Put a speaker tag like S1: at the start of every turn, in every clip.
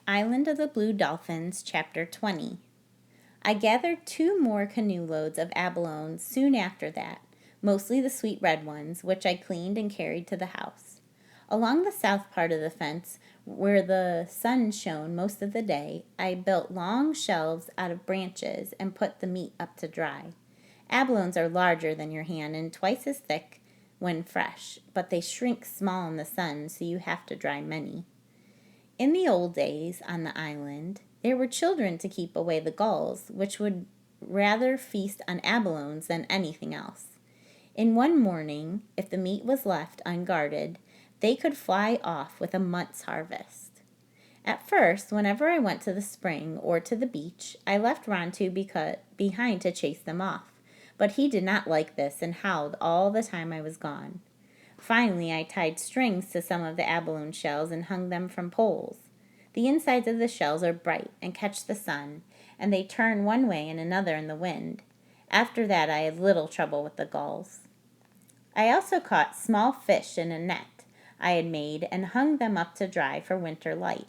S1: Island of the Blue Dolphins, Chapter 20. I gathered 2 more canoe loads of abalones soon after that, mostly the sweet red ones, which I cleaned and carried to the house. Along the south part of the fence, where the sun shone most of the day, I built long shelves out of branches and put the meat up to dry. Abalones are larger than your hand and twice as thick when fresh, but they shrink small in the sun, so you have to dry many. In the old days on the island, there were children to keep away the gulls, which would rather feast on abalones than anything else. In one morning, if the meat was left unguarded, they could fly off with a month's harvest. At first, whenever I went to the spring or to the beach, I left Rontu behind to chase them off, but he did not like this and howled all the time I was gone. Finally, I tied strings to some of the abalone shells and hung them from poles. The insides of the shells are bright and catch the sun, and they turn one way and another in the wind. After that, I had little trouble with the gulls. I also caught small fish in a net I had made and hung them up to dry for winter light.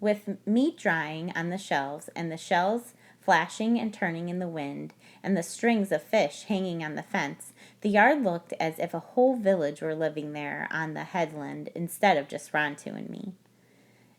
S1: With meat drying on the shelves and the shells flashing and turning in the wind, and the strings of fish hanging on the fence, the yard looked as if a whole village were living there on the headland instead of just Rontu and me.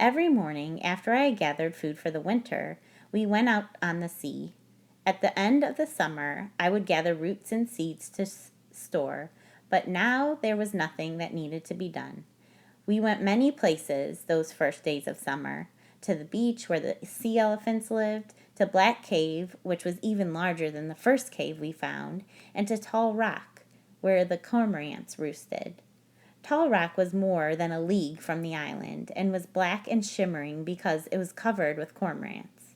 S1: Every morning, after I had gathered food for the winter, we went out on the sea. At the end of the summer, I would gather roots and seeds to store, but now there was nothing that needed to be done. We went many places those first days of summer, to the beach where the sea elephants lived, to Black Cave, which was even larger than the first cave we found, and to Tall Rock, where the cormorants roosted. Tall Rock was more than a league from the island, and was black and shimmering because it was covered with cormorants.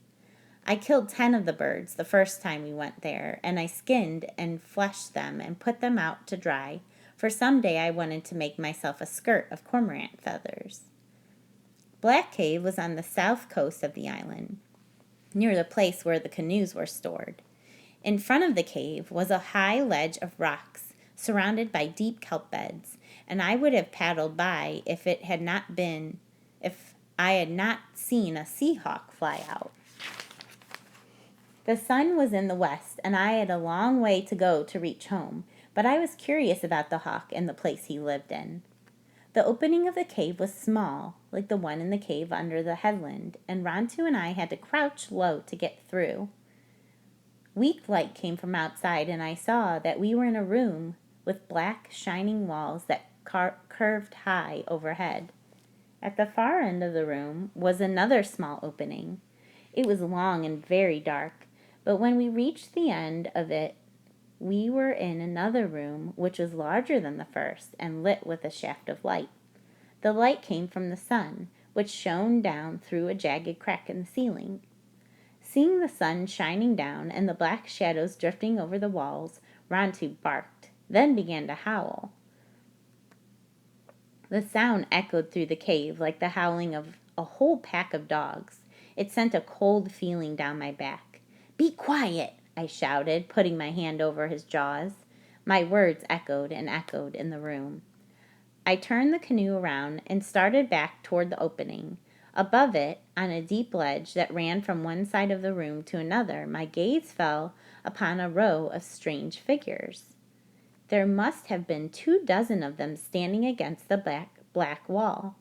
S1: I killed 10 of the birds the first time we went there, and I skinned and fleshed them and put them out to dry, for someday I wanted to make myself a skirt of cormorant feathers. Black Cave was on the south coast of the island, near the place where the canoes were stored. In front of the cave was a high ledge of rocks, surrounded by deep kelp beds, and I would have paddled by if I had not seen a sea hawk fly out. The sun was in the west, and I had a long way to go to reach home, but I was curious about the hawk and the place he lived in. The opening of the cave was small, like the one in the cave under the headland, and Rontu and I had to crouch low to get through. Weak light came from outside, and I saw that we were in a room with black, shining walls that curved high overhead. At the far end of the room was another small opening. It was long and very dark, but when we reached the end of it, we were in another room which was larger than the first and lit with a shaft of light. The light came from the sun, which shone down through a jagged crack in the ceiling. Seeing the sun shining down and the black shadows drifting over the walls, Rontu barked, then began to howl. The sound echoed through the cave like the howling of a whole pack of dogs. It sent a cold feeling down my back. "Be quiet!" I shouted, putting my hand over his jaws. My words echoed and echoed in the room. I turned the canoe around and started back toward the opening. Above it, on a deep ledge that ran from one side of the room to another, my gaze fell upon a row of strange figures. There must have been 24 of them standing against the black wall.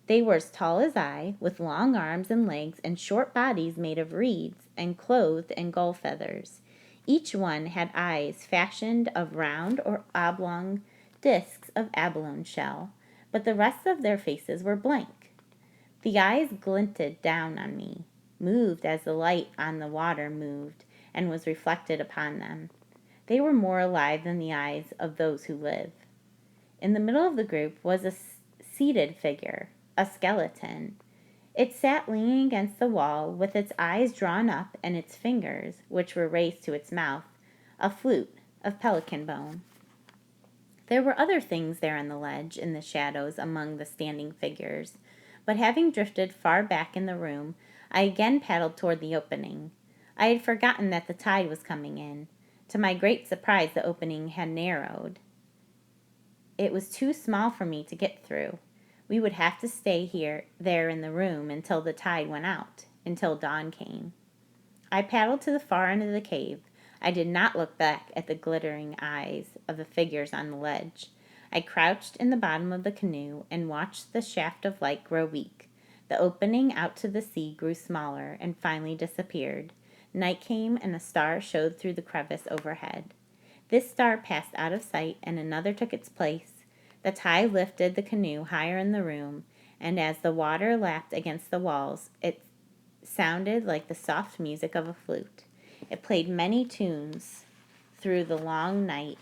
S1: They were as tall as I, with long arms and legs and short bodies made of reeds and clothed in gull feathers. Each one had eyes fashioned of round or oblong discs of abalone shell, but the rest of their faces were blank. The eyes glinted down on me, moved as the light on the water moved and was reflected upon them. They were more alive than the eyes of those who live. In the middle of the group was a seated figure, a skeleton. It sat leaning against the wall with its eyes drawn up and its fingers, which were raised to its mouth, a flute of pelican bone. There were other things there on the ledge in the shadows among the standing figures, but having drifted far back in the room, I again paddled toward the opening. I had forgotten that the tide was coming in. To my great surprise, the opening had narrowed. It was too small for me to get through. We would have to stay there in the room until the tide went out, until dawn came. I paddled to the far end of the cave. I did not look back at the glittering eyes of the figures on the ledge. I crouched in the bottom of the canoe and watched the shaft of light grow weak. The opening out to the sea grew smaller and finally disappeared. Night came and a star showed through the crevice overhead. This star passed out of sight and another took its place. The tide lifted the canoe higher in the room, and as the water lapped against the walls, it sounded like the soft music of a flute. It played many tunes through the long night,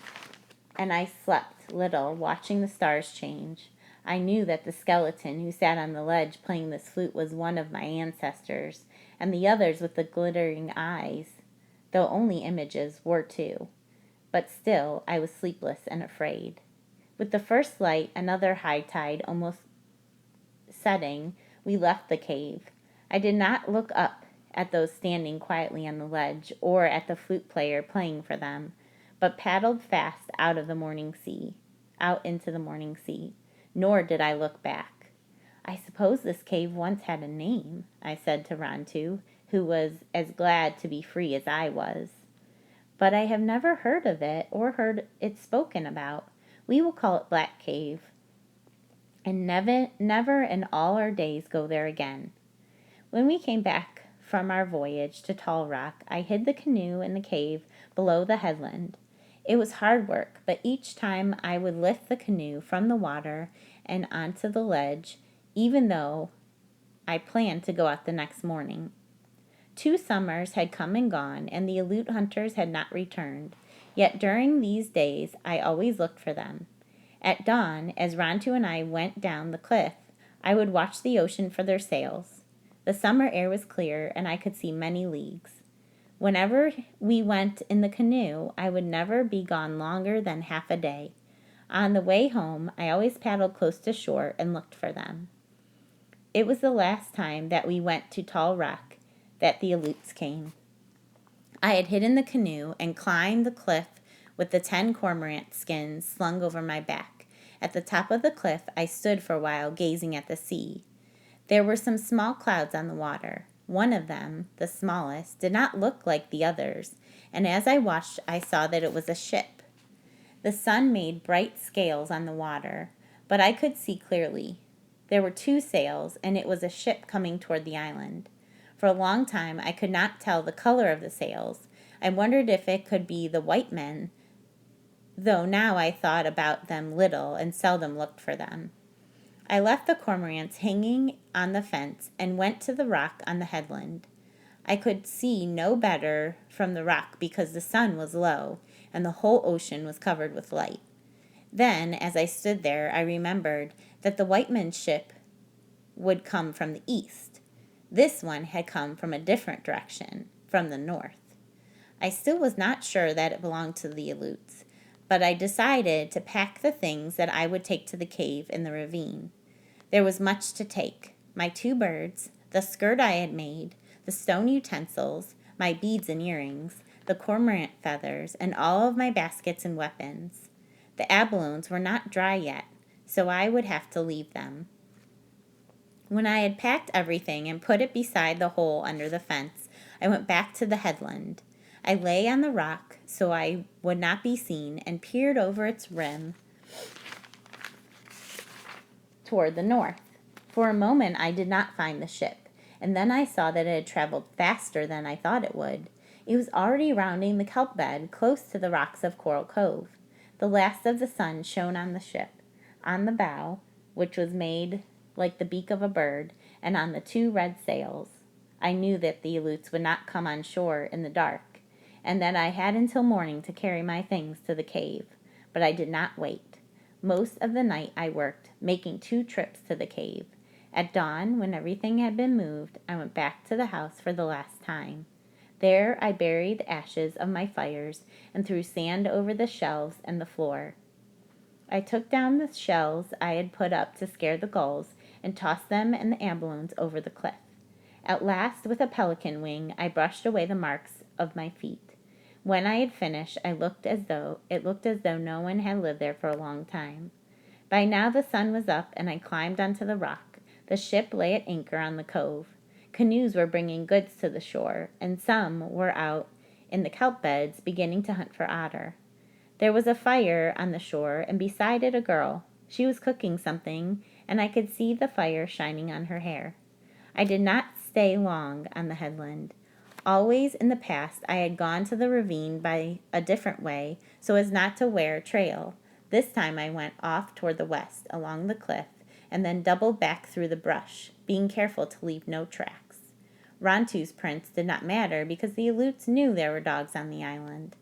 S1: and I slept little, watching the stars change. I knew that the skeleton who sat on the ledge playing this flute was one of my ancestors, and the others with the glittering eyes, though only images, were too. But still, I was sleepless and afraid. With the first light, another high tide almost setting, we left the cave. I did not look up at those standing quietly on the ledge or at the flute player playing for them, but paddled fast out into the morning sea. Nor did I look back. I suppose this cave once had a name, I said to Rantu, who was as glad to be free as I was. But I have never heard of it or heard it spoken about. We will call it Black Cave, and never in all our days go there again. When we came back from our voyage to Tall Rock, I hid the canoe in the cave below the headland. It was hard work, but each time I would lift the canoe from the water and onto the ledge, even though I planned to go out the next morning. 2 summers had come and gone, and the Aleut hunters had not returned. Yet during these days I always looked for them. At dawn, as Rantu and I went down the cliff, I would watch the ocean for their sails. The summer air was clear, and I could see many leagues. Whenever we went in the canoe, I would never be gone longer than half a day. On the way home, I always paddled close to shore and looked for them. It was the last time that we went to Tall Rock that the Aleuts came. I had hidden the canoe and climbed the cliff with the 10 cormorant skins slung over my back. At the top of the cliff, I stood for a while gazing at the sea. There were some small clouds on the water. One of them, the smallest, did not look like the others, and as I watched, I saw that it was a ship. The sun made bright scales on the water, but I could see clearly. There were 2 sails, and it was a ship coming toward the island. For a long time, I could not tell the color of the sails. I wondered if it could be the white men, though now I thought about them little and seldom looked for them. I left the cormorants hanging on the fence and went to the rock on the headland. I could see no better from the rock because the sun was low and the whole ocean was covered with light. Then, as I stood there, I remembered that the white men's ship would come from the east. This one had come from a different direction, from the north. I still was not sure that it belonged to the Aleuts, but I decided to pack the things that I would take to the cave in the ravine. There was much to take: my 2 birds, the skirt I had made, the stone utensils, my beads and earrings, the cormorant feathers, and all of my baskets and weapons. The abalones were not dry yet, so I would have to leave them. When I had packed everything and put it beside the hole under the fence, I went back to the headland. I lay on the rock so I would not be seen and peered over its rim toward the north. For a moment I did not find the ship, and then I saw that it had traveled faster than I thought it would. It was already rounding the kelp bed close to the rocks of Coral Cove. The last of the sun shone on the ship, on the bow, which was made like the beak of a bird, and on the 2 red sails. I knew that the Aleuts would not come on shore in the dark, and that I had until morning to carry my things to the cave, but I did not wait. Most of the night I worked, making 2 trips to the cave. At dawn, when everything had been moved, I went back to the house for the last time. There I buried the ashes of my fires and threw sand over the shelves and the floor. I took down the shells I had put up to scare the gulls and tossed them and the abalones over the cliff. At last, with a pelican wing, I brushed away the marks of my feet. When I had finished, it looked as though no one had lived there for a long time. By now the sun was up, and I climbed onto the rock. The ship lay at anchor on the cove. Canoes were bringing goods to the shore, and some were out in the kelp beds beginning to hunt for otter. There was a fire on the shore, and beside it a girl. She was cooking something, and I could see the fire shining on her hair. I did not stay long on the headland. Always in the past I had gone to the ravine by a different way so as not to wear a trail. This time I went off toward the west along the cliff and then doubled back through the brush, being careful to leave no tracks. Rontu's prints did not matter because the Aleuts knew there were dogs on the island.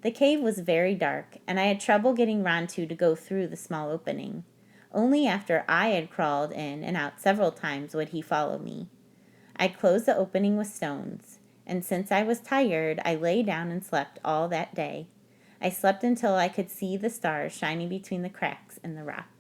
S1: The cave was very dark, and I had trouble getting Rontu to go through the small opening. Only after I had crawled in and out several times would he follow me. I closed the opening with stones, and since I was tired, I lay down and slept all that day. I slept until I could see the stars shining between the cracks in the rock.